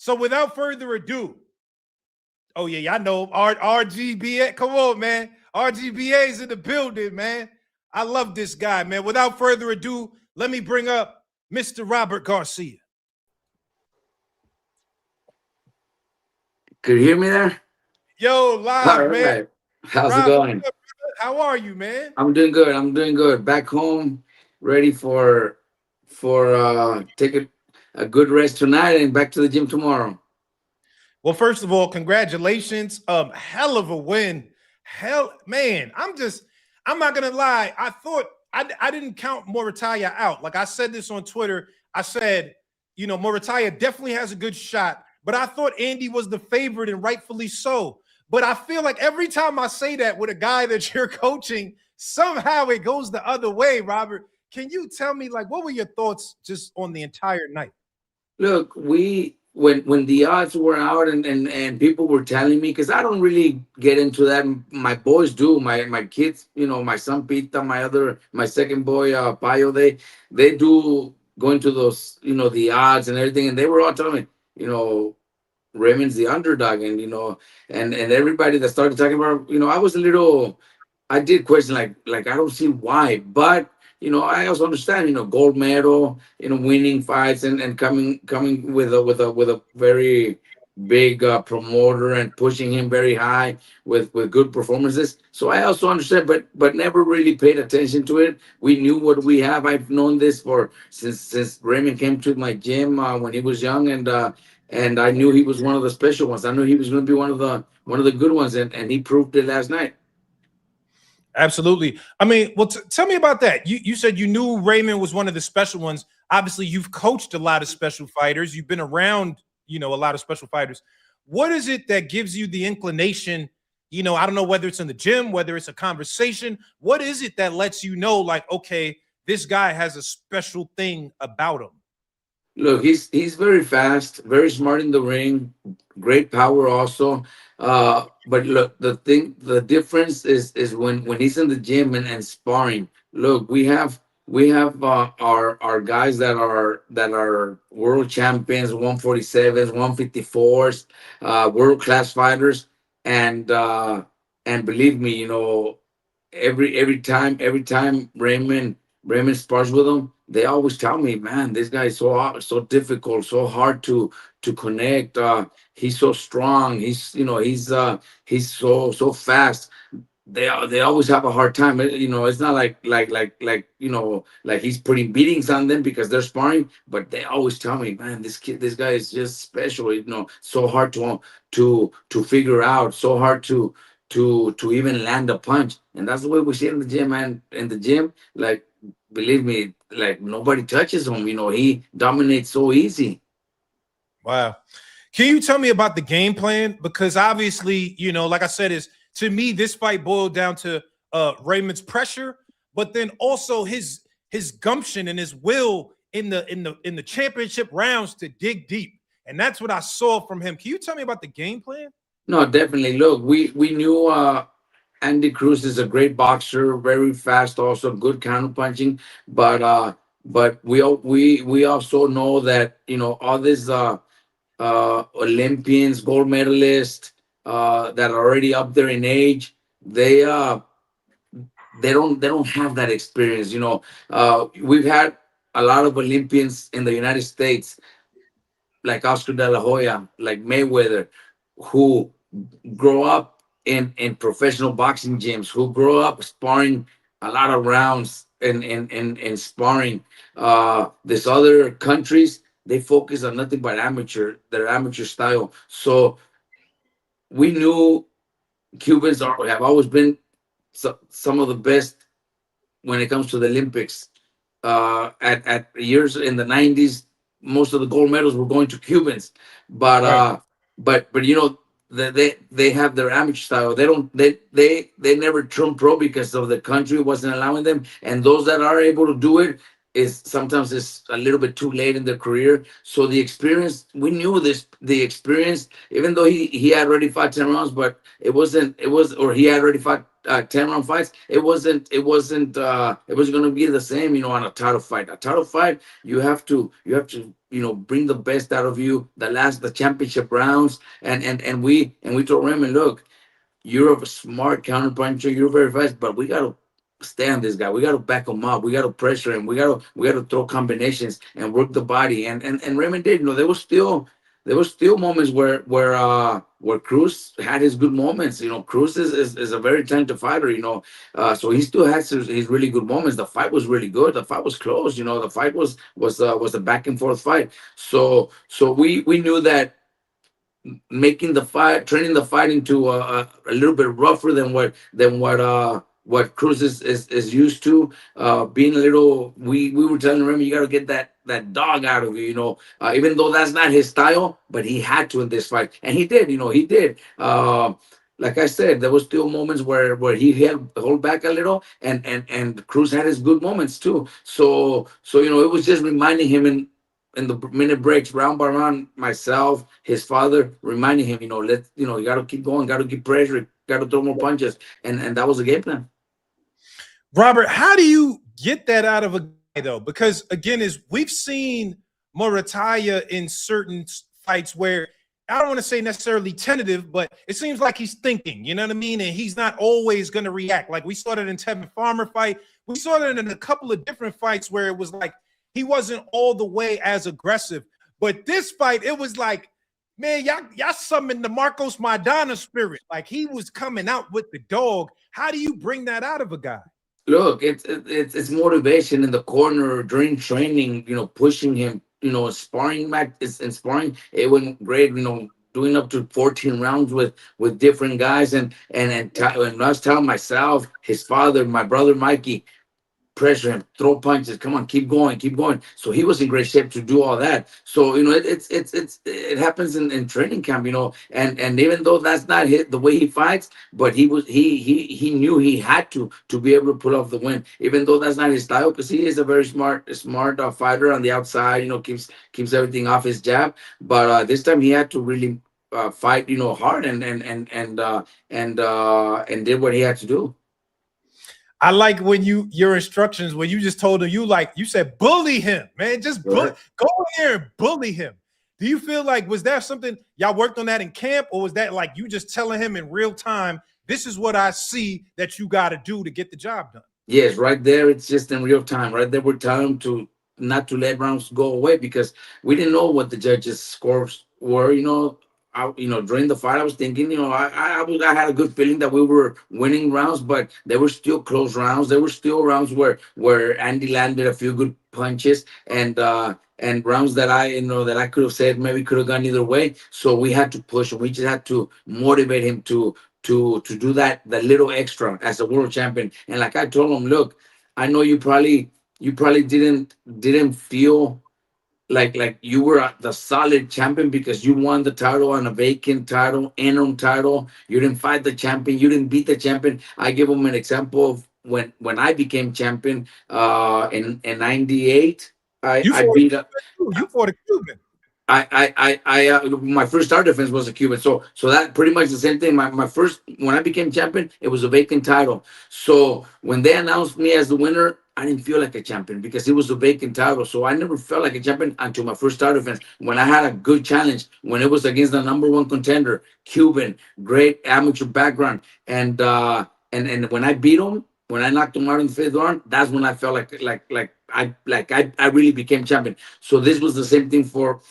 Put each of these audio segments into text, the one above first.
So without further ado, oh yeah, I know RGBA. Come on, man. RGBA is in the building, man. I love this guy, man. Without further ado, let me bring up Mr. Robert Garcia. Could you hear me there? Yo, live, All man. right. How's it Rob, going? how are you, man? I'm doing good. I'm doing good. Back home, ready for take a good rest tonight and back to the gym tomorrow. Well, first of all, congratulations. Hell of a win. Hell, man, I'm not gonna lie. I thought I didn't count Muratalla out. Like I said this on Twitter. I said, Muratalla definitely has a good shot, but I thought Andy was the favorite and rightfully so. But I feel like every time I say that with a guy that you're coaching, somehow it goes the other way, Robert. Can you tell me, like, what were your thoughts just on the entire night? Look, we when the odds were out and people were telling me because I don't really get into that. My boys do. My kids, my son Pita, my second boy Payo, they do go into those the odds and everything, and they were all telling me, Raymond's the underdog, and and everybody that started talking about, I was a little, I did question like I don't see why, but I also understand, gold medal, winning fights and coming with a very big promoter and pushing him very high with good performances. So I also understand, but never really paid attention to it. We knew what we have. I've known this for since Raymond came to my gym when he was young, and I knew he was one of the special ones. I knew he was going to be one of the good ones, and he proved it last night. Absolutely. I mean, well, tell me about that. You said you knew Raymond was one of the special ones. Obviously, you've coached a lot of special fighters. You've been around, a lot of special fighters. What is it that gives you the inclination? I don't know whether it's in the gym, whether it's a conversation. What is it that lets you know, like, okay, this guy has a special thing about him? Look, he's very fast, very smart in the ring, great power also. But look, the difference is when he's in the gym and sparring. Look, we have our guys that are world champions, 147s, 154s, world class fighters, and believe me, every time Raymond spars with them, they always tell me, man, this guy is so difficult, so hard to connect. He's so strong. He's so fast. They always have a hard time. It's not like he's putting beatings on them because they're sparring, but they always tell me, man, this guy is just special. So hard to figure out, so hard to even land a punch, and that's the way we see it in the gym, man. In the gym, like, believe me, like nobody touches him. He dominates so easy. Wow. Can you tell me about the game plan? Because obviously, like I said, is to me, this fight boiled down to Raymond's pressure, but then also his gumption and his will in the championship rounds to dig deep. And that's what I saw from him. Can you tell me about the game plan? No, definitely. Look, we knew Andy Cruz is a great boxer, very fast, also good counter punching. But we also know that all these Olympians, gold medalists that are already up there in age, they don't have that experience. We've had a lot of Olympians in the United States, like Oscar De La Hoya, like Mayweather, who grow up in professional boxing gyms, who grow up sparring a lot of rounds in sparring. These other countries, they focus on nothing but their amateur style. So we knew have always been some of the best when it comes to the Olympics. At years in the 90s, most of the gold medals were going to Cubans, but Right. they have their amateur style. They never turned pro because of the country wasn't allowing them, and those that are able to do it is sometimes it's a little bit too late in their career. So the experience, we knew the experience, even though he had already fought 10 rounds, but it wasn't, it was, or he had already fought 10 round fights, it was going to be the same, on a title fight. A title fight, you have to bring the best out of you, the championship rounds. And we told Raymond, look, you're a smart counterpuncher. You're very fast, but we gotta stay on this guy. We gotta back him up. We gotta pressure him. We gotta throw combinations and work the body. And Raymond did. There was still moments where Cruz had his good moments. Cruz is a very talented fighter. So he still has his really good moments. The fight was really good. The fight was close. The fight was a back and forth fight. So we knew that making the fight, turning the fight into a little bit rougher than what Cruz is used to. Being a little, we were telling him, you got to get that dog out of you. Even though that's not his style, but he had to in this fight, and he did. He did. Like I said, there was still moments where he hold back a little, and Cruz had his good moments too. So it was just reminding him in the minute breaks, round by round, myself, his father, reminding him, you got to keep going, got to keep pressure, got to throw more punches, and that was the game plan. Robert, how do you get that out of a guy though? Because again, as we've seen Muratalla in certain fights where I don't want to say necessarily tentative, but it seems like he's thinking, you know what I mean? And he's not always going to react. Like we saw that in Tevin Farmer fight. We saw that in a couple of different fights where it was like he wasn't all the way as aggressive. But this fight, it was like, man, y'all summoned the Marcos Maidana spirit. Like he was coming out with the dog. How do you bring that out of a guy? Look, it's motivation in the corner during training. Pushing him. Sparring back is in sparring. It went great. Doing up to 14 rounds with different guys, and I was telling myself, his father, my brother Mikey, pressure him, throw punches, come on, keep going, keep going. So he was in great shape to do all that. So it happens in training camp, and even though that's not the way he fights, but he knew he had to be able to pull off the win, even though that's not his style, because he is a very smart fighter on the outside. Keeps everything off his jab, but this time he had to really fight, hard, and did what he had to do. I like when your instructions, when you just told him, you said, bully him, man. Just go in there and bully him. Do you feel like, was there something y'all worked on that in camp, or was that like you just telling him in real time, this is what I see that you got to do to get the job done? Yes, right there. It's just in real time. Right there, we're telling him to not to let rounds go away, because we didn't know what the judges' scores were. During the fight, I was thinking, I had a good feeling that we were winning rounds, but they were still close rounds. There were still rounds where Andy landed a few good punches, and rounds that I could have said maybe could have gone either way. So we had to push him. We just had to motivate him to do that little extra as a world champion. And like I told him, look, I know you probably didn't feel like you were the solid champion, because you won the title on a vacant title, interim title. You didn't fight the champion. You didn't beat the champion. I give him an example of when I became champion in 98. I beat up. You fought a Cuban. My first star defense was a Cuban, so that pretty much the same thing. My first, when I became champion, it was a vacant title. So when they announced me as the winner, I didn't feel like a champion because it was a vacant title. So I never felt like a champion until my first star defense, when I had a good challenge, when it was against the number one contender, Cuban, great amateur background, and when I beat him, when I knocked him out in the fifth round, that's when I felt I really became champion. So this was the same thing for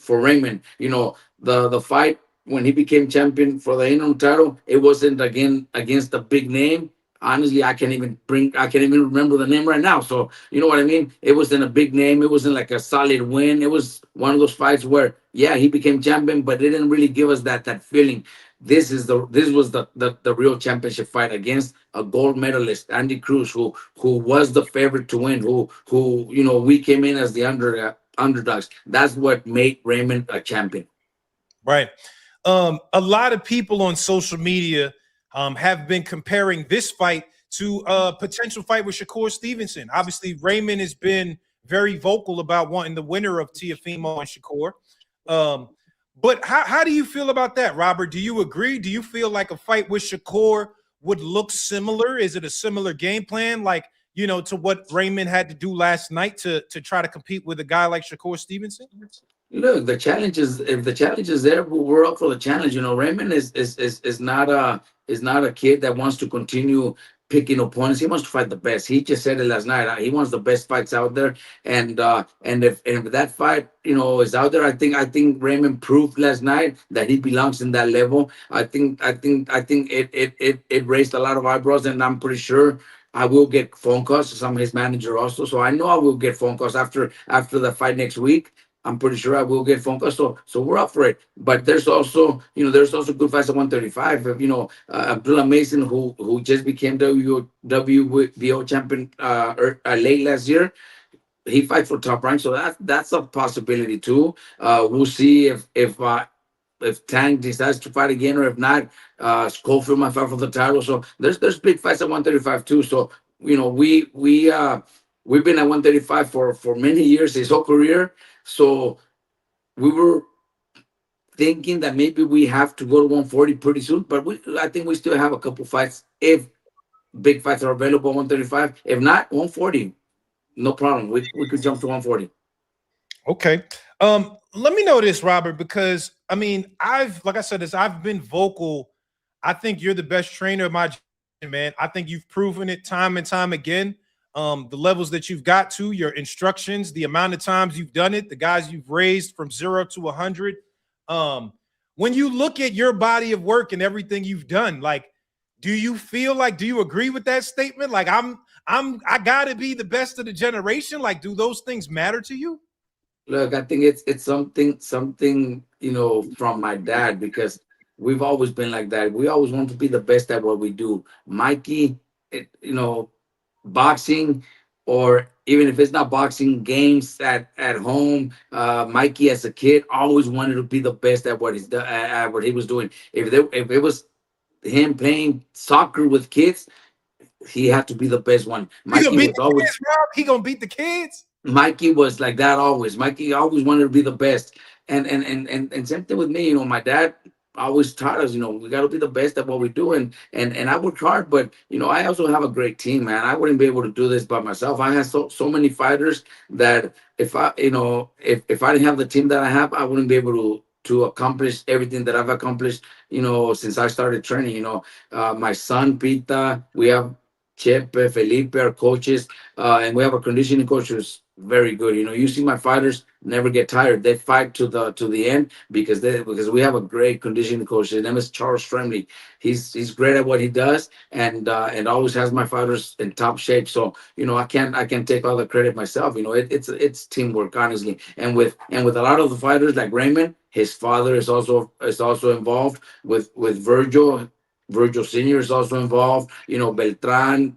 Raymond. The fight when he became champion for the interim title, it wasn't again against a big name. Honestly, I can't even remember the name right now. So you know what I mean? It wasn't a big name. It wasn't like a solid win. It was one of those fights where, yeah, he became champion, but it didn't really give us that feeling. This was the real championship fight against a gold medalist, Andy Cruz, who was the favorite to win, who we came in as the underdogs. That's what made Raymond a champion. Right. A lot of people on social media have been comparing this fight to a potential fight with Shakur Stevenson. Obviously, Raymond has been very vocal about wanting the winner of Teofimo and Shakur. But how do you feel about that, Robert? Do you agree? Do you feel like a fight with Shakur would look similar? Is it a similar game plan, like, to what Raymond had to do last night to try to compete with a guy like Shakur Stevenson? Look, the challenge is, if the challenge is there, we're up for the challenge. Raymond is not a kid that wants to continue picking opponents. He wants to fight the best. He just said it last night. He wants the best fights out there. And if that fight, is out there, I think Raymond proved last night that he belongs in that level. I think it raised a lot of eyebrows, and I'm pretty sure I will get phone calls from his manager also. So I know I will get phone calls after the fight next week. I'm pretty sure I will get phone calls. So we're up for it. But there's also good fights at 135. Abdullah Mason, who just became WBO champion late last year, he fights for top rank. So that's a possibility too. We'll see if Tank decides to fight again, or if not, Schofield might fight for the title. So there's big fights at 135 too. So we've been at 135 for many years, his whole career. So we were thinking that maybe we have to go to 140 pretty soon, but I think we still have a couple fights if big fights are available at 135. If not, 140, no problem. We could jump to 140. Okay. Let me know this, Robert, because I mean, like I said, I've been vocal. I think you're the best trainer of my generation, man. I think you've proven it time and time again. The levels that you've got to, your instructions, the amount of times you've done it, the guys you've raised from 0 to 100. When you look at your body of work and everything you've done, like, do you agree with that statement? Like, I gotta be the best of the generation. Like, do those things matter to you? Look, I think it's something from my dad, because we've always been like that. We always want to be the best at what we do. Mikey, boxing, or even if it's not boxing, games at home. Mikey, as a kid, always wanted to be the best at what he was doing. If it was him playing soccer with kids, he had to be the best one. He gonna Mikey beat was the always kids, Rob. He gonna beat the kids. Mikey was like that always. Mikey always wanted to be the best. And same thing with me. My dad always taught us, we got to be the best at what we do. And I work hard, but I also have a great team, man. I wouldn't be able to do this by myself. I have so many fighters that if I didn't have the team that I have, I wouldn't be able to accomplish everything that I've accomplished, since I started training. My son Pita, we have Chepe, Felipe, our coaches, and we have a conditioning coach who's very good. You see my fighters never get tired. They fight to the end, because we have a great conditioning coach. His name is Charles Fremley. He's great at what he does, and always has my fighters in top shape. So I can't take all the credit myself. It's teamwork, honestly. And with a lot of the fighters like Raymond, his father is also involved with Virgil. Virgil Senior is also involved. Beltran.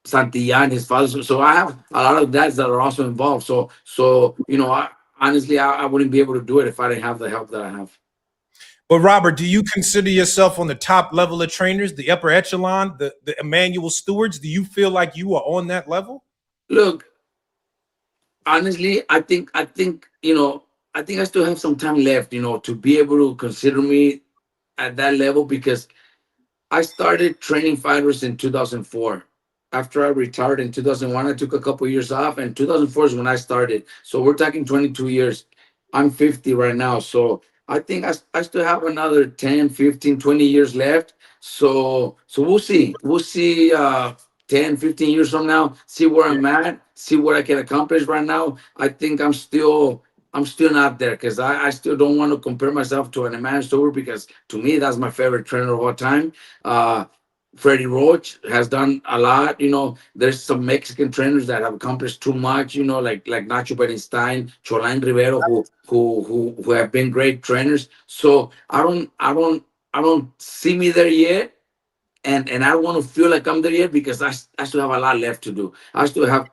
Santillan, his father. So I have a lot of dads that are also involved. Honestly, I wouldn't be able to do it if I didn't have the help that I have. But Robert, do you consider yourself on the top level of trainers, the upper echelon, the Emmanuel Stewards? Do you feel like you are on that level? Look, honestly, I think I still have some time left, to be able to consider me at that level, because I started training fighters in 2004. After I retired in 2001, I took a couple years off, and 2004 is when I started. So we're talking 22 years. I'm 50 right now. So I think I still have another 10, 15, 20 years left. So we'll see. We'll see 10, 15 years from now, see where I'm at, see what I can accomplish right now. I think I'm still not there, because I still don't want to compare myself to an Emmanuel Stewart, because to me that's my favorite trainer of all time. Freddie Roach has done a lot. There's some Mexican trainers that have accomplished too much. Like Nacho Berenstein, Cholain Rivero, who have been great trainers. So I don't see me there yet, and I don't want to feel like I'm there yet, because I still have a lot left to do. I still have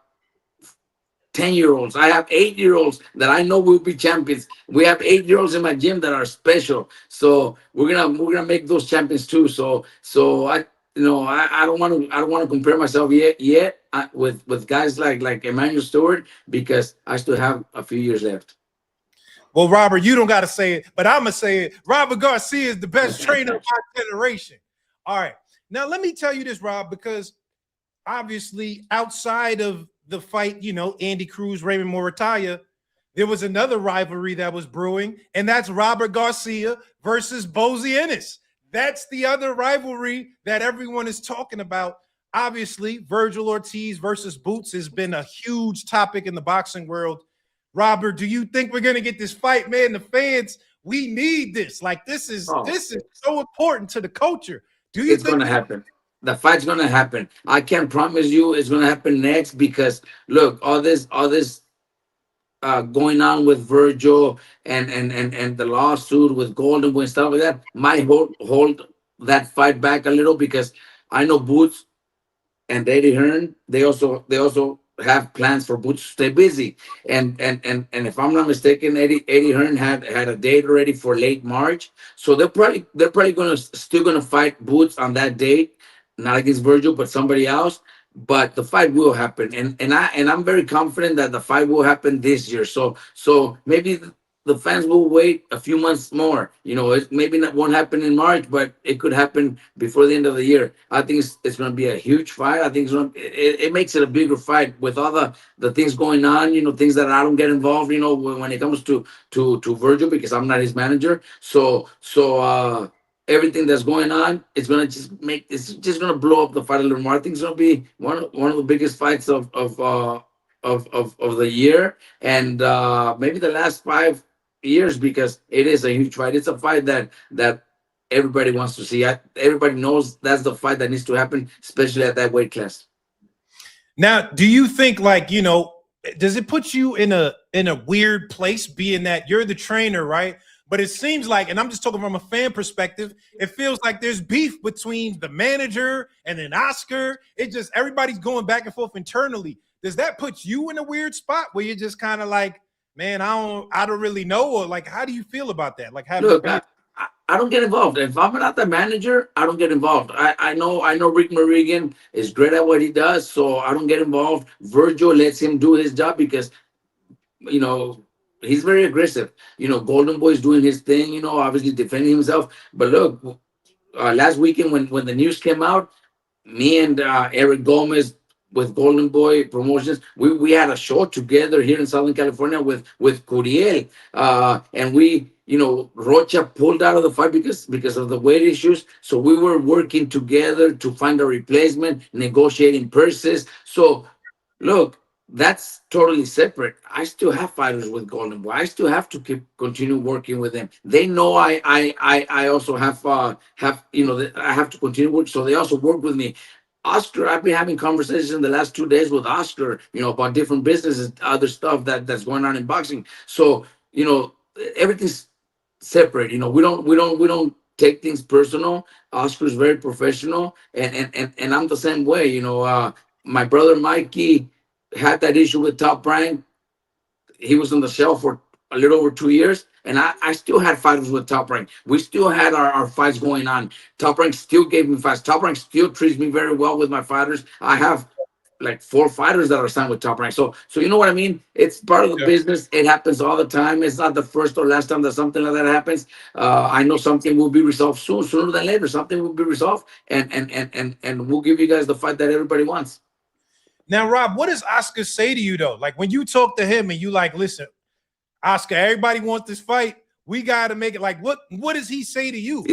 10-year-olds. I have 8-year-olds that I know will be champions. We have 8-year-olds in my gym that are special. So we're gonna make those champions too. So I don't want to compare myself yet with guys like Emmanuel Stewart, because I still have a few years left. Well, Robert, you don't got to say it, but I'm gonna say it. Robert Garcia is the best trainer of my generation. All right. Now let me tell you this, Rob, because obviously outside of the fight, Andy Cruz, Raymond Muratalla, there was another rivalry that was brewing, and that's Robert Garcia versus Bozy Ennis. That's the other rivalry that everyone is talking about. Obviously, Vergil Ortiz versus Boots has been a huge topic in the boxing world. Robert, do you think we're gonna get this fight, man? The fans, we need this. Like Oh, this is so important to the culture. Do you it's think? gonna happen. The fight's gonna happen. I can promise you it's gonna happen next because look, all this going on with Virgil and the lawsuit with Golden Boy and stuff like that might hold that fight back a little because I know Boots and Eddie Hearn, they also have plans for Boots to stay busy. And if I'm not mistaken, Eddie Hearn had a date already for late March. So they're probably gonna still gonna fight Boots on that date, not against Virgil, but somebody else. But the fight will happen, and I'm very confident that the fight will happen this year. So maybe the fans will wait a few months more. It maybe not won't happen in March, but it could happen before the end of the year. I think it's going to be a huge fight. I think it makes it a bigger fight with all the things going on. Things that I don't get involved. When it comes to Virgil because I'm not his manager. So everything that's going on, it's just gonna blow up the fight a little more. I think it's gonna be one of the biggest fights of the year and maybe the last 5 years because it is a huge fight. It's a fight that everybody wants to see. Everybody knows that's the fight that needs to happen, especially at that weight class. Now, do you think does it put you in a weird place being that you're the trainer, right? But it seems like, and I'm just talking from a fan perspective, it feels like there's beef between the manager and then Oscar. It just everybody's going back and forth internally. Does that put you in a weird spot where you're just kind of like, man, I don't really know, or like, how do you feel about that? Like having to Look, be. I don't get involved. If I'm not the manager, I don't get involved. I know Rick Marigan is great at what he does, so I don't get involved. Virgil lets him do his job because you know he's very aggressive. Golden Boy is doing his thing. Obviously defending himself. But look, last weekend when the news came out, me and Eric Gomez with Golden Boy Promotions, we had a show together here in Southern California with Curiel, and Rocha pulled out of the fight because of the weight issues. So we were working together to find a replacement, negotiating purses. So look, that's totally separate. I still have fighters with Golden Boy. I still have to continue working with them. They know I also I have to continue work. So they also work with me. Oscar, I've been having conversations in the last 2 days with Oscar, about different businesses, other stuff that's going on in boxing. So, everything's separate. We don't take things personal. Oscar's very professional, and I'm the same way. My brother Mikey had that issue with Top Rank. He was on the shelf for a little over 2 years, and I still had fighters with Top Rank. We still had our fights going on. Top Rank still gave me fights. Top Rank still treats me very well with my fighters. I have like 4 fighters that are signed with Top Rank. So you know what I mean? It's part of the Yeah. business. It happens all the time. It's not the first or last time that something like that happens. I know something will be resolved soon, sooner than later. Something will be resolved, and we'll give you guys the fight that everybody wants. Now, Rob, what does Oscar say to you though? Like when you talk to him and you like, listen, Oscar, everybody wants this fight. We got to make it. Like, what does he say to you?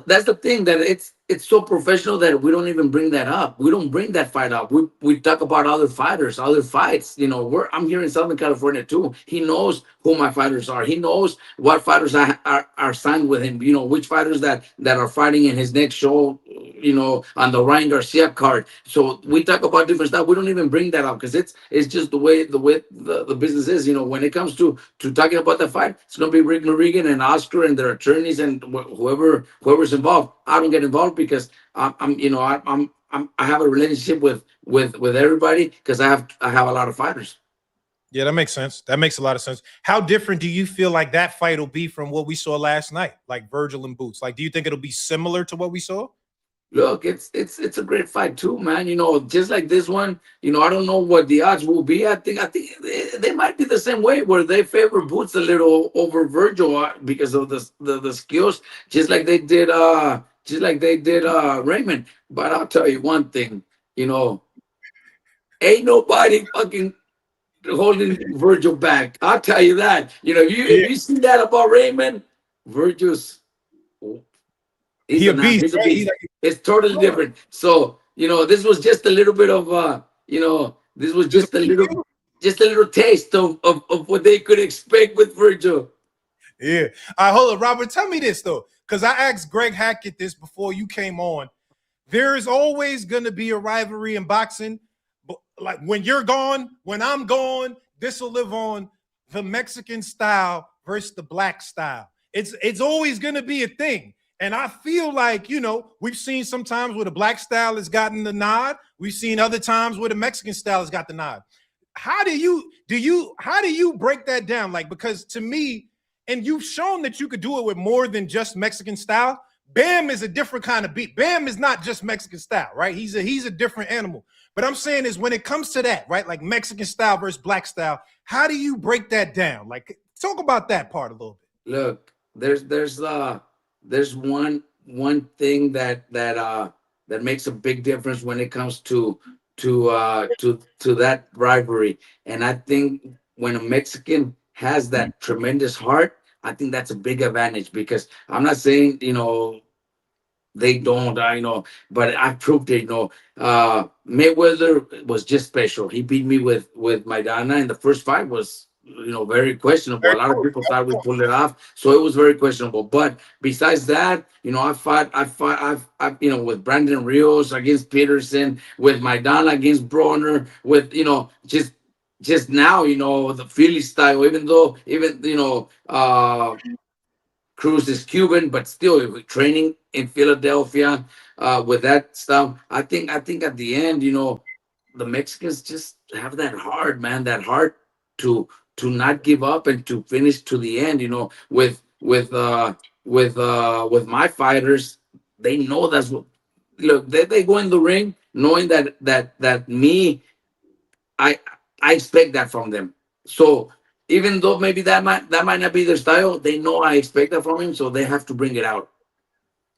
That's the thing that it's so professional that we don't even bring that up. We don't bring that fight up. We talk about other fighters, other fights. I'm here in Southern California too. He knows who my fighters are. He knows what fighters are signed with him. Which fighters that are fighting in his next show. On the Ryan Garcia card. So we talk about different stuff. We don't even bring that up because it's just the business is. When it comes to talking about the fight, it's gonna be Rick Marigan and Oscar and their attorneys and whoever's involved. I don't get involved because I have a relationship with everybody because I have a lot of fighters. Yeah, that makes sense. That makes a lot of sense. How different do you feel like that fight will be from what we saw last night, like Virgil and Boots? Like, do you think it'll be similar to what we saw? Look, it's a great fight too, man. Just like this one. I don't know what the odds will be. I think they might be the same way where they favor Boots a little over Virgil because of the skills, just like they did just like they did Raymond. But I'll tell you one thing, you know, ain't nobody fucking holding Virgil back. I'll tell you that. You know, Yeah, if you see that about Raymond, Virgil's he's he a an beast, he's a right? He beast. like It's totally different. So, this was just a little bit of this was just a just a little preview. taste of what they could expect with Virgil. Yeah. All right, hold on, Robert. Tell me this though, because I asked Greg Hackett this before you came on. There is always going to be a rivalry in boxing. But like when you're gone, when I'm gone, this will live on. The Mexican style versus the black style. It's always going to be a thing. And I feel like, we've seen sometimes where the black style has gotten the nod. We've seen other times where the Mexican style has got the nod. How do you break that down? Like, because to me, and you've shown that you could do it with more than just Mexican style. Bam is a different kind of beat. Bam is not just Mexican style, right? He's a different animal. But I'm saying is when it comes to that, right? Like Mexican style versus black style, how do you break that down? Like talk about that part a little bit. Look, there's one thing that makes a big difference when it comes to that rivalry. And I think when a Mexican has that tremendous heart, I think that's a big advantage, because I'm not saying, they don't, I know, but I proved it. Mayweather was just special. He beat me with Maidana, and the first fight was, very questionable. A Very lot of cool. people thought we pulled it off, so it was very questionable. But besides that, with Brandon Rios against Peterson, with Maidana against Bronner, with just now, the Philly style. Even though Cruz is Cuban, but still training in Philadelphia with that stuff. I think at the end, the Mexicans just have that heart, man, that heart to not give up and to finish to the end. With my fighters, they know that's what. Look, they go in the ring knowing that me, I I expect that from them. So even though maybe that might not be their style, they know I expect that from him, so they have to bring it out.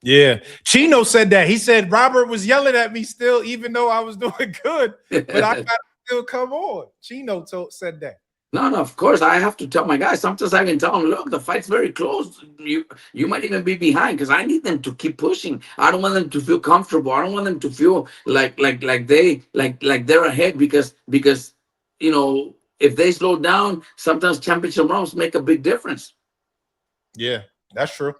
Yeah. Chino said that. He said Robert was yelling at me still, even though I was doing good, but I gotta still come on. Said that. No, no, of course I have to tell my guys. Sometimes I can tell them, look, the fight's very close. You might even be behind, because I need them to keep pushing. I don't want them to feel comfortable. I don't want them to feel like they're ahead, because if they slow down, sometimes championship rounds make a big difference. Yeah, that's true.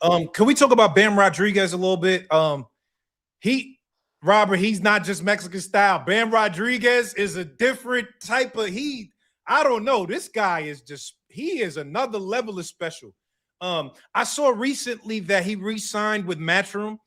Can we talk about Bam Rodriguez a little bit? He Robert, he's not just Mexican style. Bam Rodriguez is a different type of I don't know. This guy is he is another level of special. I saw recently that he re-signed with Matchroom.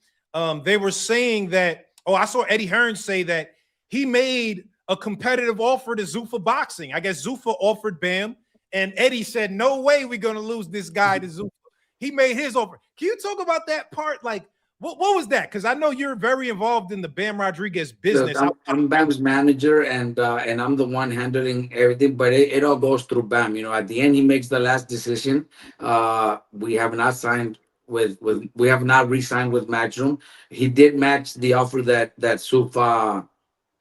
They were saying that, I saw Eddie Hearn say that he made a competitive offer to Zuffa Boxing. I guess Zuffa offered Bam, and Eddie said, no way we're gonna lose this guy to Zuffa. He made his offer. Can you talk about that part? Like, what was that? Because I know you're very involved in the Bam Rodriguez Look, business. I'm Bam's manager, and I'm the one handling everything, but it all goes through Bam. At the end, he makes the last decision. We have not signed with we have not re-signed with Matchroom. He did match the offer that Sufa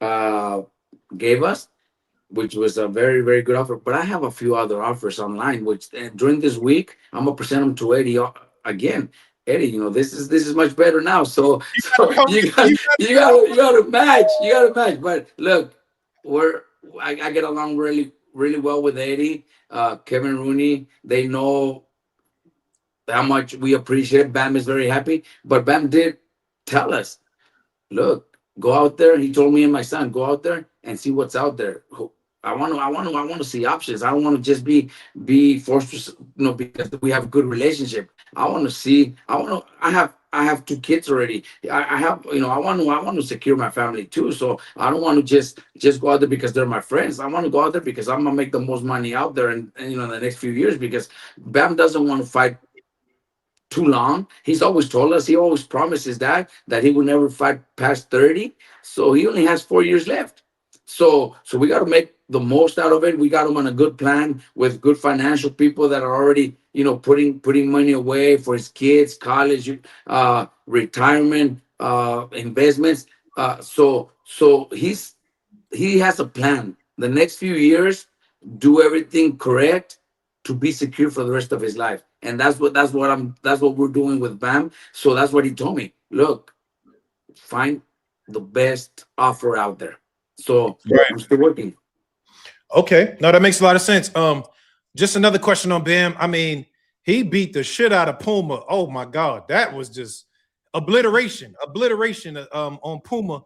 uh, gave us, which was a very, very good offer. But I have a few other offers online, which during this week I'm gonna present them to Eddie again. Eddie, this is much better now. So you got You you got to match. But look, I get along really, really well with Eddie, Kevin Rooney. They know how much we appreciate. Bam is very happy, but Bam did tell us, look, go out there. He told me and my son, go out there and see what's out there. I want to see options. I don't want to just be forced to, because we have a good relationship. I want to see. I have two kids already. I have, I want to secure my family too. So I don't want to just go out there because they're my friends. I want to go out there because I'm gonna make the most money out there, and in the next few years, because Bam doesn't want to fight too long. He's always told us, he always promises that he will never fight past 30. So he only has 4 years left. So we got to make the most out of it. We got him on a good plan with good financial people that are already, putting money away for his kids, college, retirement, investments. So he has a plan. The next few years, do everything correct to be secure for the rest of his life. And that's what we're doing with Bam. So that's what he told me. Look, find the best offer out there. So Right. I'm still working. Okay. No, that makes a lot of sense. Just another question on Bam. I mean, he beat the shit out of Puma. Oh my God, that was just obliteration. On Puma.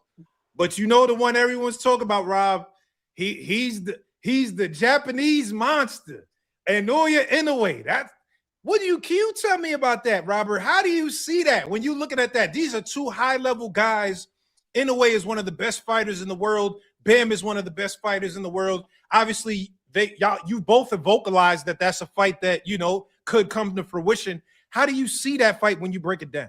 But you know the one everyone's talking about, Rob. He's the Japanese monster, and Inoue. Can you tell me about that, Robert? How do you see that when you're looking at that? These are two high level guys. Inoue is one of the best fighters in the world. Bam is one of the best fighters in the world. Obviously, you both have vocalized that that's a fight that could come to fruition. How do you see that fight when you break it down?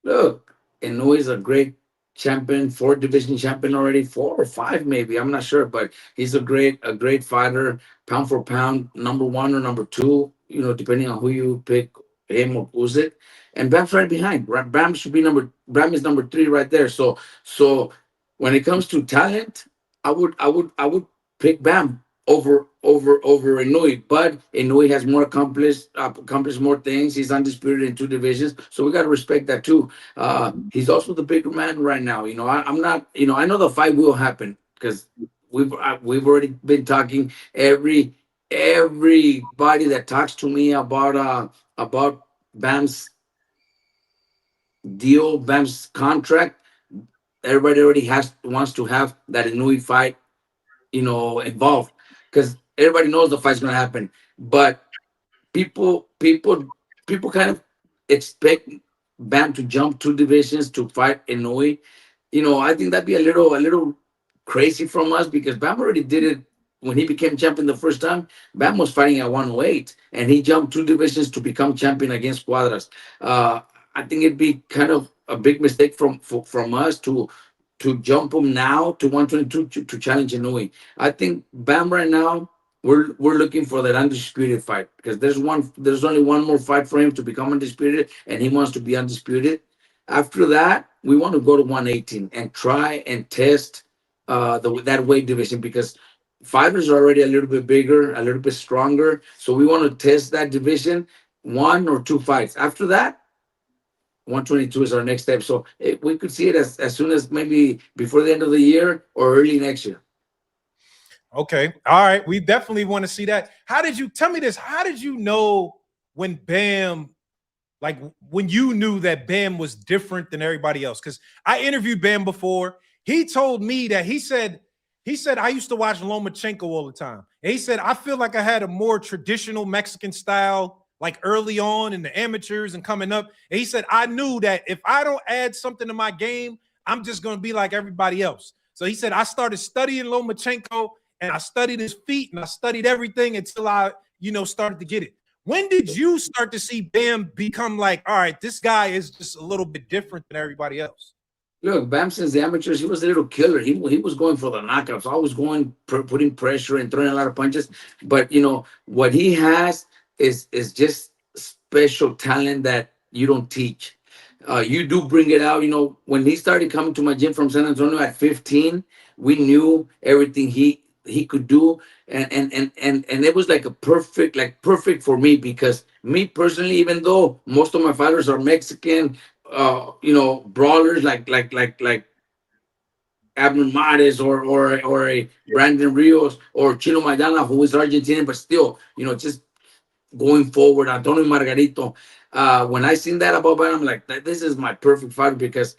Look, Inoue is a great champion, four division champion already, four or five maybe. I'm not sure, but he's a great fighter, pound for pound, number one or number two. Depending on who you pick, him or Usyk. And Bam's right behind. Bam should be Bam is number three right there. So when it comes to talent, I would pick Bam over Inoue, but Inoue has more accomplished more things. He's undisputed in two divisions, so we got to respect that too. He's also the bigger man right now. I'm not. I know the fight will happen because we've already been talking. Everybody that talks to me about Bam's deal, Bam's contract, everybody already has wants to have that Inoue fight, involved, because everybody knows the fight's gonna happen. But people kind of expect Bam to jump two divisions to fight Inoue. I think that'd be a little crazy from us because Bam already did it when he became champion the first time. Bam was fighting at 108, and he jumped two divisions to become champion against Cuadras. Uh, I think it'd be kind of a big mistake from us to jump him now to 122 to challenge Inoue. I think Bam right now we're looking for that undisputed fight because there's only one more fight for him to become undisputed, and he wants to be undisputed. After that, we want to go to 118 and try and test that weight division because fighters are already a little bit bigger, a little bit stronger. So we want to test that division, one or two fights. After that, 122 is our next step. So we could see it as soon as maybe before the end of the year or early next year. Okay. All right. We definitely want to see that. How did you tell me this? How did you know when Bam, like when you knew that Bam was different than everybody else? Because I interviewed Bam before. He told me that he said I used to watch Lomachenko all the time. And he said I feel like I had a more traditional Mexican style, like early on in the amateurs and coming up. And he said I knew that if I don't add something to my game, I'm just going to be like everybody else. So he said I started studying Lomachenko and I studied his feet and I studied everything until I, started to get it. When did you start to see Bam become like, all right, this guy is just a little bit different than everybody else? Look, Bam since the amateurs, he was a little killer. He was going for the knockouts, always putting pressure and throwing a lot of punches. But what he has is just special talent that you don't teach. You do bring it out. When he started coming to my gym from San Antonio at 15, we knew everything he could do, and it was like perfect for me because me personally, even though most of my fighters are Mexican, brawlers like Abner Mares or a Brandon Rios or Chino Maidana, who is Argentinian, but still, just going forward, Antonio Margarito. When I seen that about Bam, I'm like, this is my perfect fighter because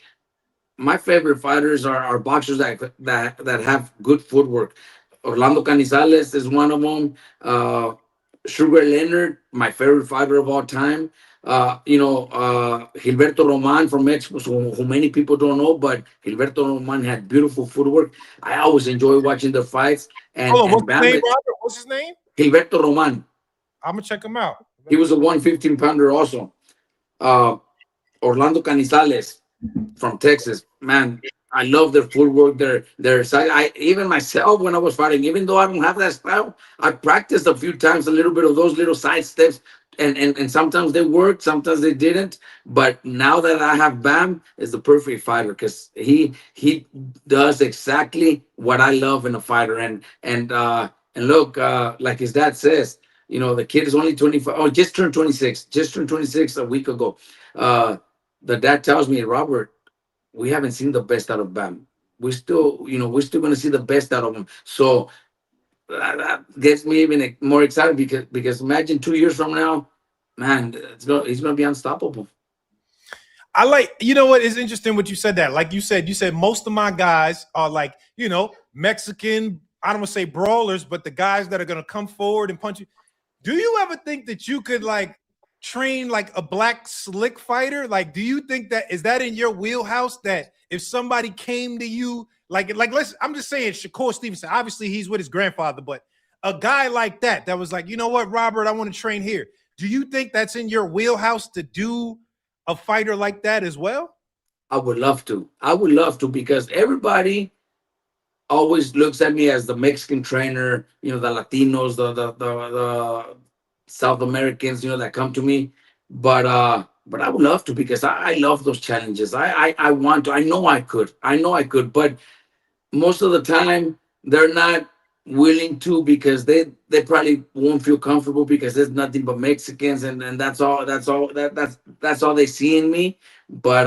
my favorite fighters are boxers that have good footwork. Orlando Canizales is one of them. Sugar Leonard, my favorite fighter of all time. Gilberto Roman from Mexico, who many people don't know, but Gilberto Roman had beautiful footwork. I always enjoy watching the fights. And Hold on, what's and his Bam, name, Robert? What's his name? Gilberto Roman, I'm gonna check him out. he was a 115 pounder also. Uh, Orlando Canizales from Texas, man. I love their footwork, their side. I even myself when I was fighting, even though I don't have that style, I practiced a few times a little bit of those little side steps, and sometimes they worked, sometimes they didn't. But now that I have Bam, is the perfect fighter because he does exactly what I love in a fighter. And look, like his dad says, the kid is only 25. Oh, just turned 26. Just turned 26 a week ago. Uh, the dad tells me, Robert, we haven't seen the best out of Bam. We're still going to see the best out of him. So that gets me even more excited because imagine 2 years from now, man, he's going to be unstoppable. I like, you know what is interesting what you said that. Like you said most of my guys are like, Mexican, I don't want to say brawlers, but the guys that are gonna come forward and punch you. Do you ever think that you could like train like a black slick fighter? Like, do you think that is that in your wheelhouse that if somebody came to you, like I'm just saying Shakur Stevenson, obviously he's with his grandfather, but a guy like that was like, you know what, Robert, I want to train here. Do you think that's in your wheelhouse to do a fighter like that as well? I would love to. I would love to because everybody always looks at me as the Mexican trainer, the Latinos, the South Americans, that come to me. But I would love to because I love those challenges. I want to. I know I could. I know I could. But most of the time they're not willing to because they probably won't feel comfortable because there's nothing but Mexicans and that's all they see in me. But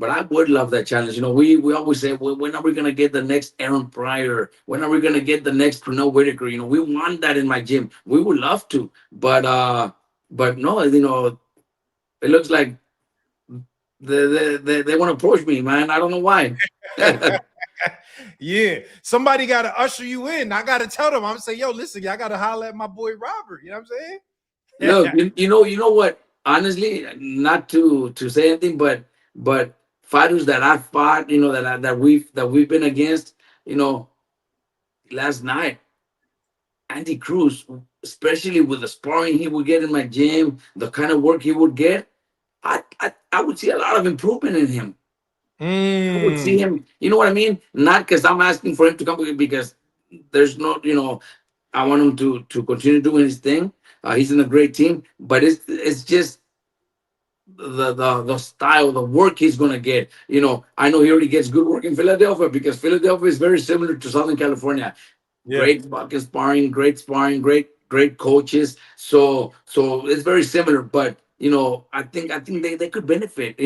I would love that challenge. We always say, well, when are we gonna get the next Aaron Pryor? When are we gonna get the next Pernell Whitaker? We want that in my gym. We would love to, but no, it looks like they want to approach me, man. I don't know why. Yeah, somebody got to usher you in. I got to tell them. I'm gonna say, yo, listen, y'all got to holler at my boy Robert. You know what I'm Look, saying? you know what? Honestly, not to say anything, but fighters that I fought, that we've been against, you know, last night, Andy Cruz, especially with the sparring he would get in my gym, the kind of work he would get, I would see a lot of improvement in him. I would see Mm. him. You know what I mean? Not because I'm asking for him to come because there's no, I want him to continue doing his thing. He's in a great team, but it's just the style, the work he's gonna get. I know he already gets good work in Philadelphia because Philadelphia is very similar to Southern California. Yeah. Great fucking sparring, great coaches. So it's very similar, but I think they could benefit.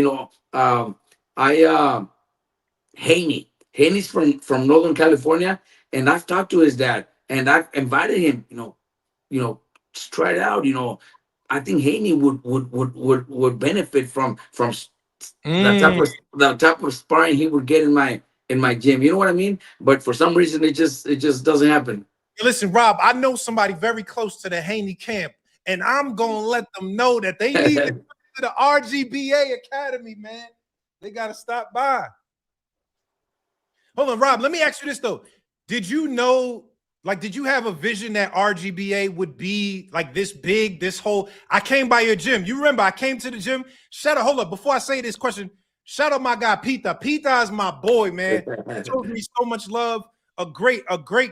I Haney's from Northern California, and I've talked to his dad, and I've invited him. Just try it out. I think Haney would benefit from the type Mm. of the type of sparring he would get in my gym. You know what I mean? But for some reason, it just doesn't happen. Listen, Rob, I know somebody very close to the Haney camp, and I'm gonna let them know that they need to come to the RGBA Academy, man. They gotta stop by. Hold on, Rob. Let me ask you this though. Did you know, did you have a vision that RGBA would be like this big, this whole? I came by your gym. You remember I came to the gym? Shout out, hold up. Before I say this question, shout out my guy Pita. Pita is my boy, man. He shows me so much love. A great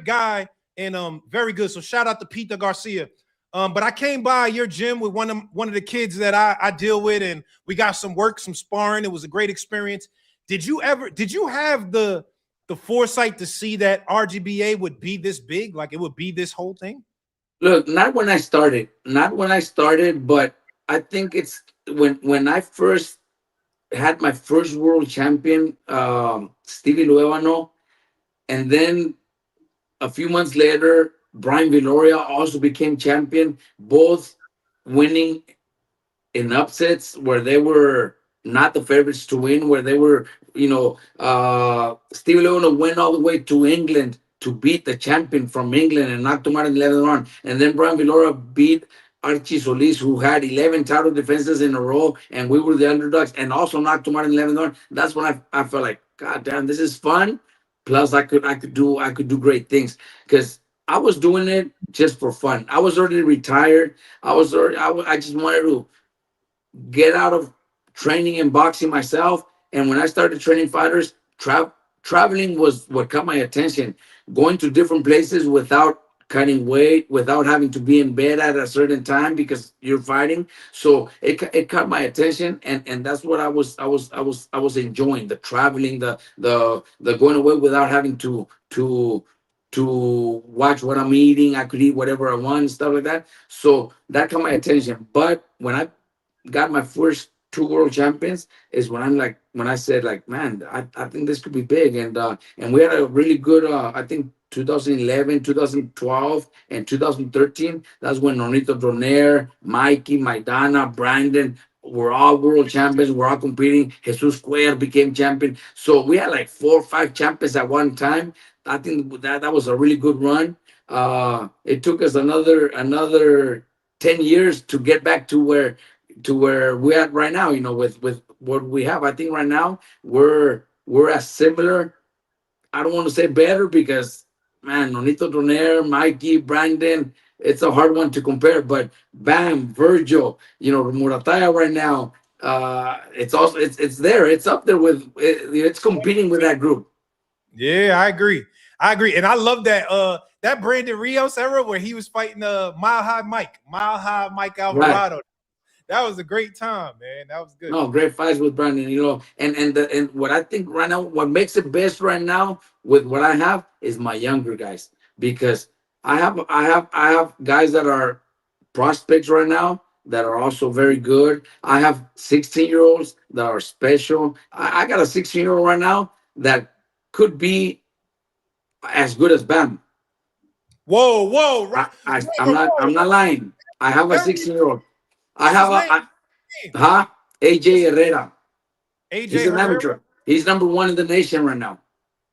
guy and very good. So shout out to Pita Garcia. But I came by your gym with one of the kids that I deal with, and we got some work, some sparring. It was a great experience. Did you have the foresight to see that RGBA would be this big, like it would be this whole thing? Look, not when I started, but I think it's when I first had my first world champion, Stevie Luevano, and then a few months later, Brian Viloria also became champion, both winning in upsets where they were not the favorites to win, where they were, Steve Leona went all the way to England to beat the champion from England and knocked him out in the 11th round. And then Brian Vilora beat Archie Solis, who had 11 title defenses in a row, and we were the underdogs, and also knocked him out in the 11th round. That's when I felt like, God damn, this is fun. Plus, I could do great things because I was doing it just for fun. I was already retired. I just wanted to get out of training and boxing myself. And when I started training fighters, traveling was what caught my attention. Going to different places without cutting weight, without having to be in bed at a certain time because you're fighting. So it caught my attention, and that's what I was enjoying, the traveling, the going away without having to watch what I'm eating. I could eat whatever I want and stuff like that. So that caught my attention. But when I got my first two world champions is when when I said like, man, I think this could be big. And we had a really good I think 2011, 2012, and 2013. That's when Nonito Donaire, Mikey, Maidana, Brandon were all world champions. We're all competing. Jesus Square became champion. So we had like 4 or 5 champions at one time. I think that was a really good run. It took us another 10 years to get back to where we're at right now, with what we have. I think right now we're as similar. I don't want to say better because, man, Nonito Donaire, Mikey, Brandon, it's a hard one to compare. But Bam, Virgil, Muratalla right now, it's also it's there. It's up there it's competing with that group. Yeah, I agree. I agree. And I love that Brandon Rios era where he was fighting Mile High Mike Right. Alvarado. That was a great time, man. That was good. No, great fights with Brandon, and what I think right now, what makes it best right now with what I have is my younger guys, because I have guys that are prospects right now that are also very good. I have 16-year-olds that are special. I got a 16-year-old right now that could be as good as Bam. Whoa, whoa, I, I I'm whoa, not whoa. I'm not lying. I have a Tell me 16-year-old. I what's have his a name? huh? What's AJ Herrera. He's AJ an Herrera? amateur. He's number one in the nation right now.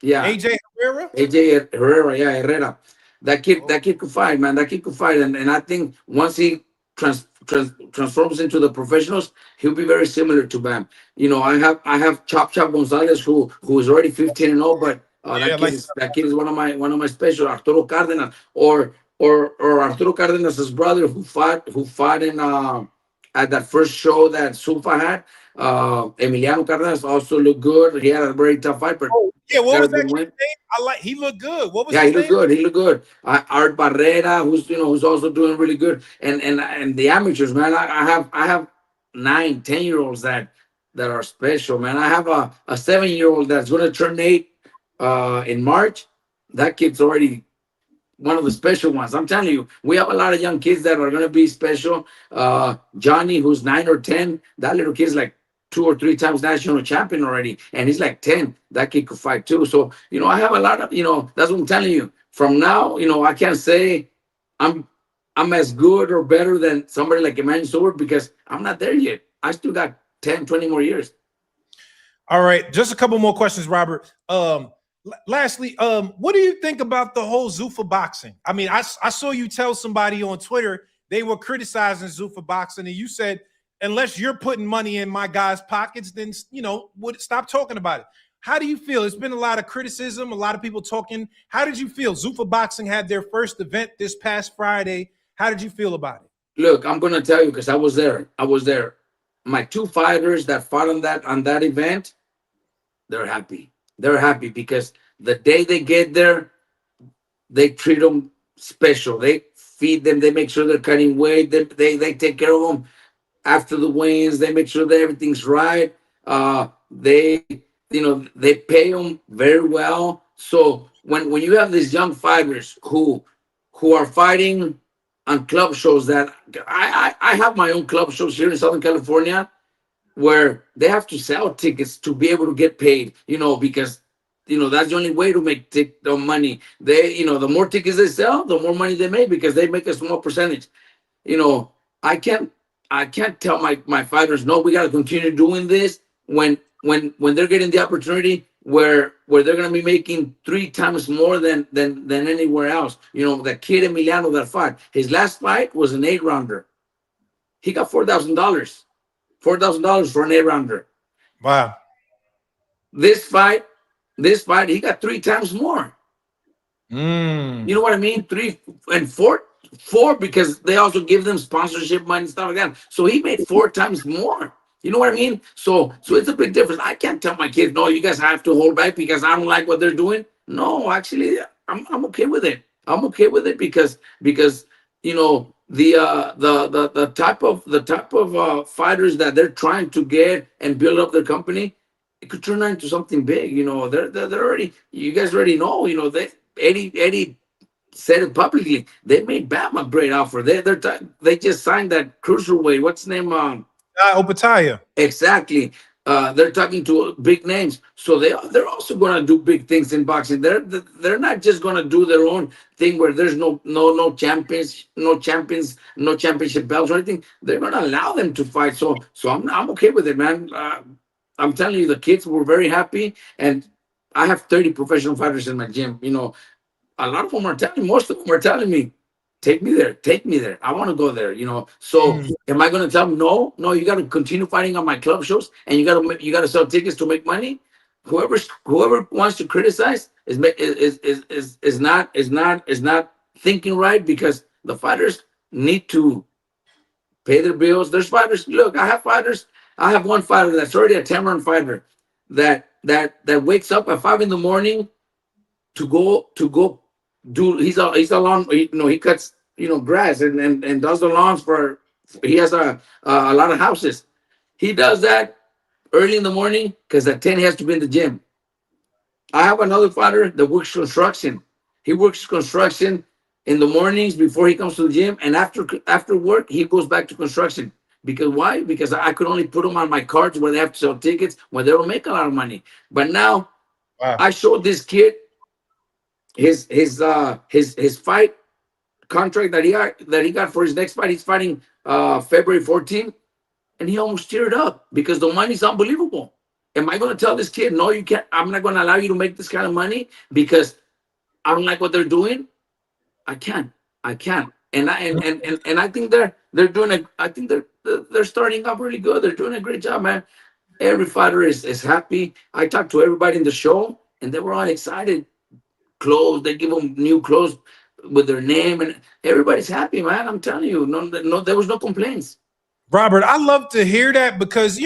Yeah, AJ Herrera? AJ Herrera. Yeah, Herrera. That kid, Oh, that kid could fight, man. That kid could fight, and I think once he transforms into the professionals, he'll be very similar to Bam. I have Chop Chop Gonzalez who is already 15-0, but yeah, like that kid is one of my special. Arturo Cardenas or Arturo Cardenas' brother who fought in at that first show that Zuffa had. Emiliano Cardenas also looked good. He had a very tough fight, but oh, yeah, what got was a that good kid's win. name? He looked good. What was Yeah, his he looked name? good. He looked good. Art Barrera, who's also doing really good, and the amateurs, man. I have 9, 10-year-olds that are special, man. I have a 7-year-old that's gonna turn 8 in March. That kid's already one of the special ones. I'm telling you, we have a lot of young kids that are going to be special. Johnny, who's 9 or 10, that little kid's like 2 or 3 times national champion already, and he's like 10. That kid could fight too. So I have a lot of That's what I'm telling you. From now, I can't say I'm I'm as good or better than somebody like Emmanuel Stewart because I'm not there yet. I still got 10, 20 more years. All right, just a couple more questions, Robert. Lastly, what do you think about the whole Zuffa boxing? I mean, I saw you tell somebody on Twitter they were criticizing Zuffa boxing, and you said, unless you're putting money in my guys' pockets, then would stop talking about it. How do you feel? It's been a lot of criticism, a lot of people talking. How did you feel? Zuffa boxing had their first event this past Friday. How did you feel about it? Look, I'm gonna tell you because I was there. I was there. My two fighters that fought on that event, they're happy. They're happy because the day they get there, they treat them special. They feed them. They make sure they're cutting weight. They take care of them after the weigh-ins. They make sure that everything's right. They pay them very well. So when you have these young fighters who are fighting on club shows that I have my own club shows here in Southern California where they have to sell tickets to be able to get paid, because that's the only way to make the money. The more tickets they sell, the more money they make because they make a small percentage. you know, I can't I can't tell my fighters no, we gotta continue doing this when they're getting the opportunity where they're gonna be making 3 times more than anywhere else. The kid Emiliano that fought, his last fight was an 8 rounder. He got $4,000. $4,000 for an 8 rounder. Wow. This fight, he got 3 times more. You Mm. know what I mean? Three and four because they also give them sponsorship money and stuff like that. So he made 4 times more. You know what I mean? So it's a big difference. I can't tell my kids, no, you guys have to hold back because I don't like what they're doing. No, actually, I'm okay with it. I'm okay with it because the type of fighters that they're trying to get and build up their company, it could turn into something big. They're already, you guys already know. They Eddie said it publicly. They made Bam a great offer. They just signed that cruiserweight. What's his name? Opataya. Exactly. They're talking to big names, so they're also going to do big things in boxing. They're not just going to do their own thing where there's no champions, no championship belts or anything. They're going to allow them to fight. So I'm okay with it, man. I'm telling you, the kids were very happy, and I have 30 professional fighters in my gym. A lot of them are telling, most of them are telling me, take me there. I want to go there. So Mm. am I going to tell them no? No, you got to continue fighting on my club shows, and you got to sell tickets to make money. Whoever wants to criticize is not thinking right, because the fighters need to pay their bills. There's fighters. Look, I have fighters. I have one fighter that's already a Tamron fighter that wakes up at 5 in the morning to go do. He's a lawn. He cuts grass and does the lawns for. He has a lot of houses. He does that early in the morning because at 10 he has to be in the gym. I have another fighter that works construction. He works construction in the mornings before he comes to the gym, and after work he goes back to construction. Because why? Because I could only put them on my cards where they have to sell tickets when they don't make a lot of money. But now Wow. I showed this kid his fight contract that he got for his next fight. He's fighting February 14th, and he almost teared up because the money's unbelievable. Am I going to tell this kid, no, you can't? I'm not going to allow you to make this kind of money because I don't like what they're doing. I can't. I can't. And I think they're doing a. I think they're starting up really good. They're doing a great job, man. Every fighter is happy. I talked to everybody in the show, and they were all excited. Clothes. They give them new clothes with their name, and everybody's happy, man. I'm telling you, no, there was no complaints. Robert, I love to hear that because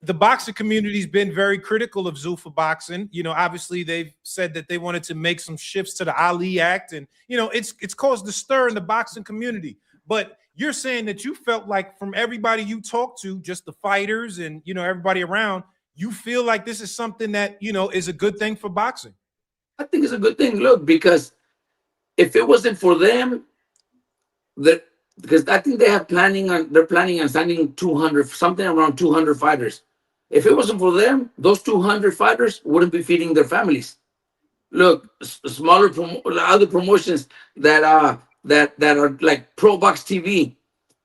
the boxing community's been very critical of Zuffa Boxing. Obviously they've said that they wanted to make some shifts to the Ali Act, and it's caused a stir in the boxing community. But you're saying that you felt like from everybody you talked to, just the fighters and everybody around, you feel like this is something that is a good thing for boxing. I think it's a good thing. Look, because if it wasn't for them, that because I think they're planning on signing 200, something around 200 fighters. If it wasn't for them, those 200 fighters wouldn't be feeding their families. Look, other promotions that are like Pro Box TV.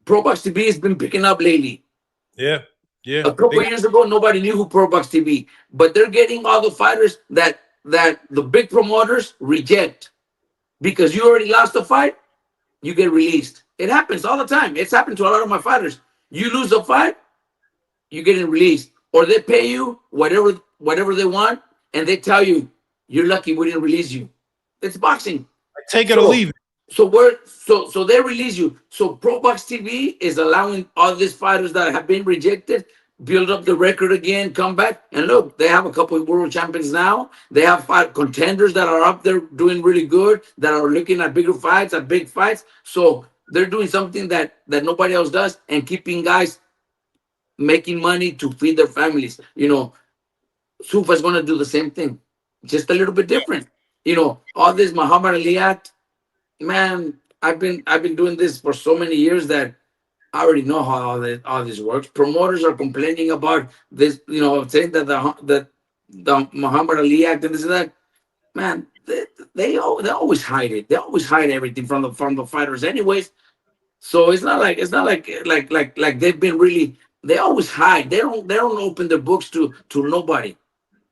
Pro Box TV has been picking up lately. Yeah, yeah. A couple They of years ago, nobody knew who Pro Box TV, but they're getting all the fighters that the big promoters reject because you already lost the fight. You get released. It happens all the time. It's happened to a lot of my fighters. You lose a fight, you get released, or they pay you whatever they want, and they tell you you're lucky we didn't release you. It's boxing. take it or So leave it. so they release you. So Pro Box TV is allowing all these fighters that have been rejected build up the record again, come back, and look, they have a couple of world champions now. They have 5 contenders that are up there doing really good, that are looking at bigger fights, at big fights. So they're doing something that nobody else does, and keeping guys making money to feed their families. Sufa's gonna do the same thing, just a little bit different. All this Muhammad Ali Act, man. I've been doing this for so many years that I already know how all this works. Promoters are complaining about this, saying that the Muhammad Ali Act and this and that. Man, they always hide it. They always hide everything from the fighters, anyways. So it's not like they've been really. They always hide. They don't open their books to nobody.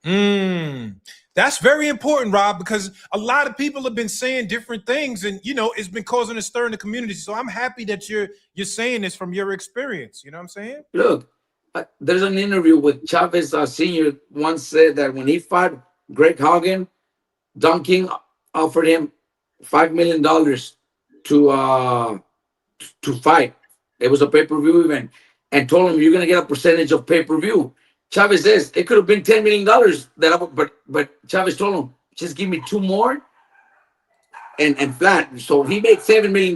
Mm. That's very important, Rob, because a lot of people have been saying different things, and it's been causing a stir in the community. So I'm happy that you're saying this from your experience. You know what I'm saying? Look, there's an interview with Chavez Senior once said that when he fought Greg Hogan, Don King offered him $5 million to fight. It was a pay-per-view event. and told him you're gonna get a percentage of pay-per-view. Chavez says it could have been $10 million that but Chavez told him just give me two more and flat. So he made $7 million.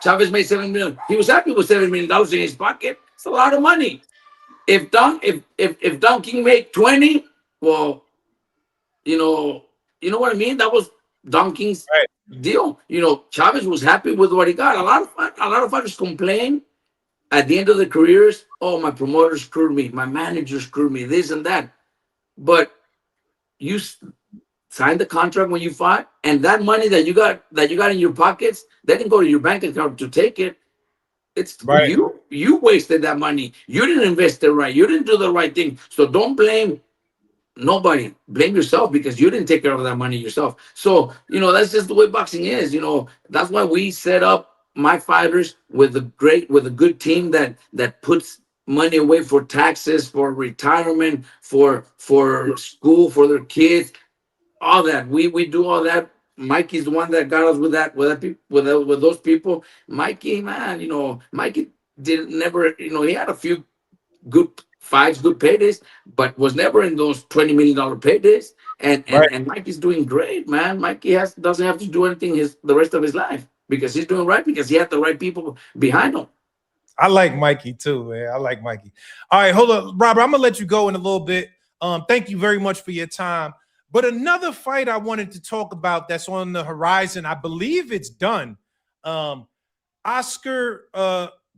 Chavez made $7 million. He was happy with $7 million in his pocket. It's a lot of money. If Don King made 20, well, you know, you know what I mean? That was Don King's Right. deal. Chavez was happy with what he got. A lot of fighters complain at the end of their careers. Oh, my promoter screwed me, my manager screwed me, this and that. But you signed the contract when you fought, and that money that you got in your pockets, they can go to your bank account to take it. It's Right. you wasted that money. You didn't invest it right. You didn't do the right thing. So don't blame nobody. Blame yourself because you didn't take care of that money yourself. So that's just the way boxing is. That's why we set up my fighters with a good team that puts money away for taxes, for retirement, for school, for their kids, all that. We do all that. Mikey's the one that got us with those people. Mikey, man, Mikey did never, he had a few good fights, good paydays, but was never in those $20 million paydays. And Right. and and Mikey's doing great, man. Mikey doesn't have to do anything the rest of his life because he's doing right because he had the right people behind him. I like Mikey too, man. I like Mikey. All right, hold up, Robert. I'm gonna let you go in a little bit. Thank you very much for your time. But another fight I wanted to talk about that's on the horizon, I believe it's done. Um, Oscar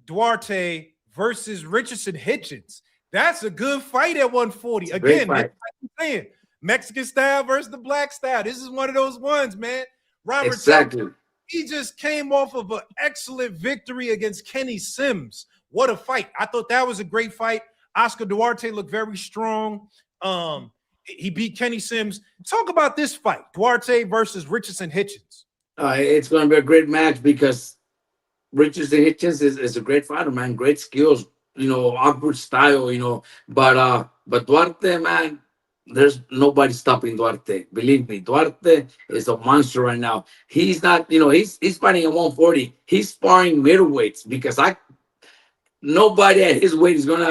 Duarte versus Richardson Hitchens. That's a good fight at 140. It's a great Again, fight. like I'm saying, Mexican style versus the black style. This is one of those ones, man. Robert, tell Exactly. he just came off of an excellent victory against Kenny Sims. What a fight. I thought that was a great fight. Oscar Duarte looked very strong. He beat Kenny Sims. Talk about this fight, Duarte versus Richardson Hitchens. It's going to be a great match because Richardson Hitchens is a great fighter, man. Great skills, awkward style, but Duarte, man, there's nobody stopping Duarte. Believe me, Duarte is a monster right now. He's not, he's fighting at 140. He's sparring middleweights because nobody at his weight is gonna.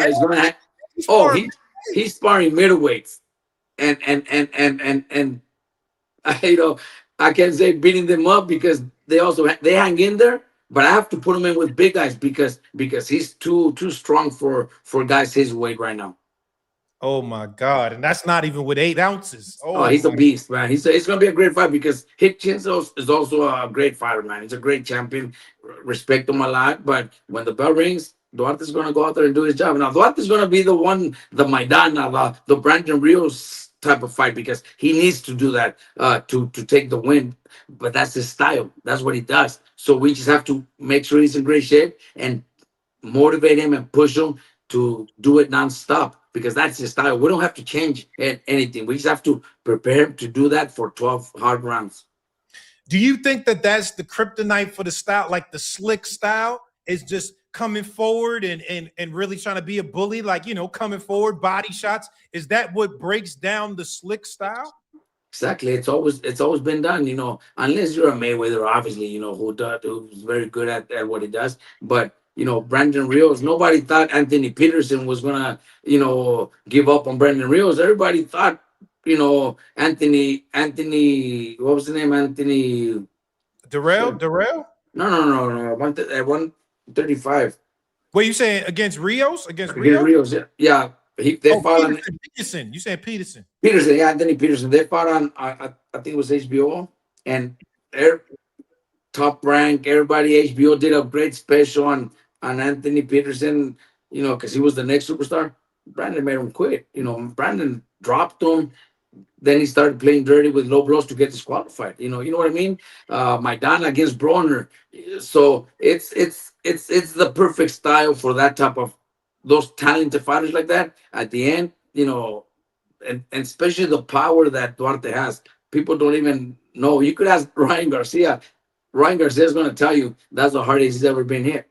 He's Oh, far. he's sparring middleweights, and I can't say beating them up because they hang in there, but I have to put him in with big guys because he's too strong for guys his weight right now. Oh my God. And that's not even with 8 ounces. Oh, Oh he's a my. beast, man. It's gonna be a great fight because Hitchens is also a great fighter, man. He's a great champion. Respect him a lot, but when the bell rings, Duarte's gonna go out there and do his job. Now Duarte's gonna be the one, the Maidana, the Brandon Rios type of fight because he needs to do that to take the win. But that's his style. That's what he does. So we just have to make sure he's in great shape and motivate him and push him to do it nonstop because that's his style. We don't have to change anything. We just have to prepare him to do that for 12 hard rounds. Do you think that that's the kryptonite for the style, like the slick style is just coming forward and really trying to be a bully, like, coming forward, body shots? Is that what breaks down the slick style? Exactly. It's always been done, unless you're a Mayweather, obviously, who's very good at what he does. But Brandon Rios, nobody thought Anthony Peterson was gonna, give up on Brandon Rios. Everybody thought, Anthony, what was the name? Anthony. Darrell? Darrell? No. At 135. What you saying against Rios? Against Against Rio? Rios, yeah. Yeah. They Oh, fought on Peterson. Peterson. You saying Peterson? Peterson, yeah, Anthony Peterson. They fought on, I think it was HBO, and top rank. Everybody, HBO did a great special on Anthony Peterson, because he was the next superstar. Brandon made him quit. Brandon dropped him. Then he started playing dirty with low blows to get disqualified. You know what I mean? Maidana against Broner. So it's the perfect style for that type of those talented fighters like that. At the end, and especially the power that Duarte has. People don't even know. You could ask Ryan Garcia. Ryan Garcia is going to tell you that's the hardest he's ever been hit.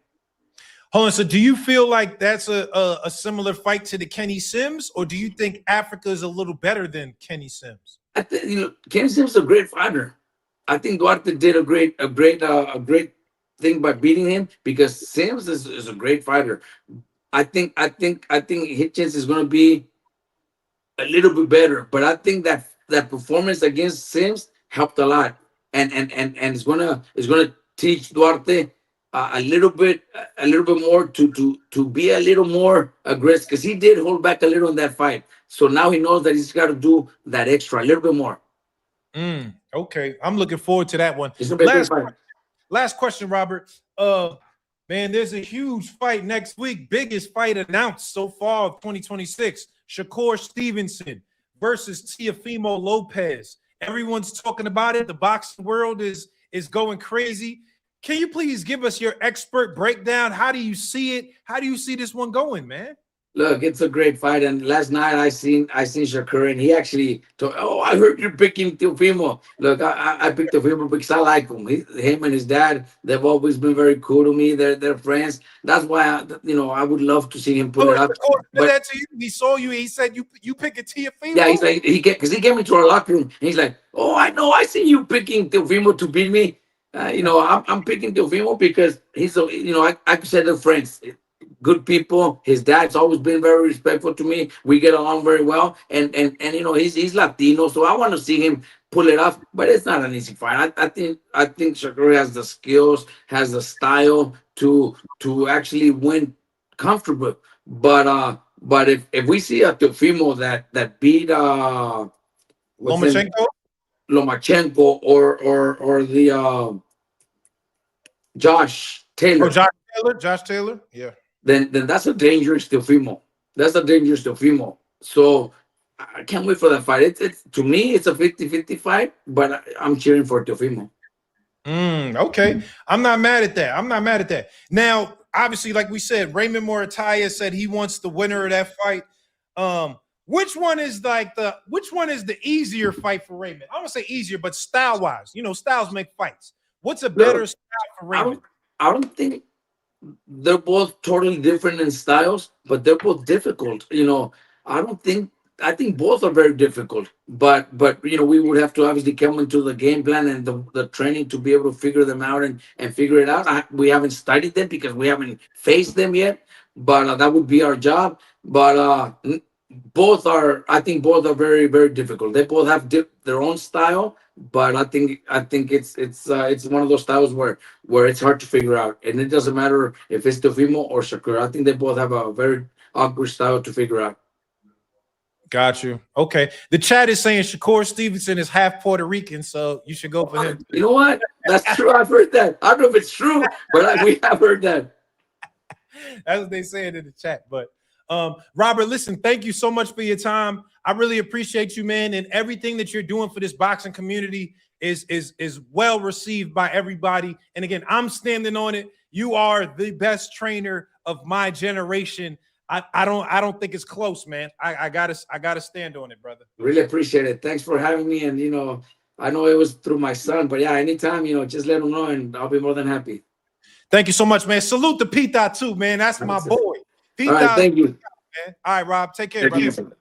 Hold on. So do you feel like that's a similar fight to the Kenny Sims, or do you think Africa is a little better than Kenny Sims? I think Ken Sims is a great fighter. I think Duarte did a great thing by beating him because Sims is a great fighter. I think Hitchens is going to be a little bit better, but I think that performance against Sims helped a lot, and it's gonna teach Duarte a little bit more to be a little more aggressive because he did hold back a little in that fight. So now he knows that he's got to do that extra a little bit more. Okay, I'm looking forward to that one. It's gonna be a great fight. Last question, Robert. Man, there's a huge fight next week. Biggest fight announced so far of 2026. Shakur Stevenson versus Teofimo Lopez. Everyone's talking about it. The boxing world is going crazy. Can you please give us your expert breakdown? How do you see it? How do you see this one going, man? Look, it's a great fight. And last night I seen Shakur, and he actually told, "Oh, I heard you're picking Teofimo." Look, I picked Teofimo because I like him. Him and his dad, they've always been very cool to me. They're friends. That's why I would love to see him pull it up. Shakur did But that to you. He saw you. He said you pick a Teofimo. yeah, he's like because he came into our locker room and he's like, "Oh, I know. I see you picking Teofimo to beat me." I'm picking Teofimo because he's I consider them friends, good people. His dad's always been very respectful to me. We get along very well, and he's Latino, so I want to see him pull it off. But it's not an easy fight. I think Shakur has the skills, has the style to actually win comfortable. But if we see a Teofimo that beat what's his name? Lomachenko. Lomachenko or the Josh Oh, Taylor, Josh Taylor. Josh Taylor. Yeah. then that's a dangerous Teofimo. That's a dangerous Teofimo. So I can't wait for that fight. It's to me it's a 50-50 fight, but I'm cheering for Teofimo. Okay. I'm not mad at that. I'm not mad at that. Now, obviously, like we said, Raymond Muratalla said he wants the winner of that fight. Which one is the easier fight for Raymond? I don't say easier, but style-wise. Styles make fights. What's a better Look, style for I Raymond? don't I don't think they're both totally different in styles, but they're both difficult. I don't think I think both are very difficult. But we would have to obviously come into the game plan and the training to be able to figure them out and figure it out. We haven't studied them because we haven't faced them yet, but that would be our job. But I think both are very very difficult. They both have their own style, but I think it's one of those styles where it's hard to figure out, and it doesn't matter if it's Teofimo or Shakur. I think they both have a very awkward style to figure out. Got you. Okay. The chat is saying Shakur Stevenson is half Puerto Rican, so you should go for him. You know what? That's true. I've heard that. I don't know if it's true, but we have heard that. That's what they said in the chat. But Robert, listen, thank you so much for your time. I really appreciate you, man, and everything that you're doing for this boxing community is well received by everybody. And again, I'm standing on it. You are the best trainer of my generation. I don't think it's close, man. I gotta stand on it, brother. Really appreciate it. Thanks for having me. And I know it was through my son, but yeah, anytime, just let him know and I'll be more than happy. Thank you so much, man. Salute to Pita too, man. That's my boy. Pita, all right, thank you. man. All right, Rob. Take care, Thank brother. you. All right.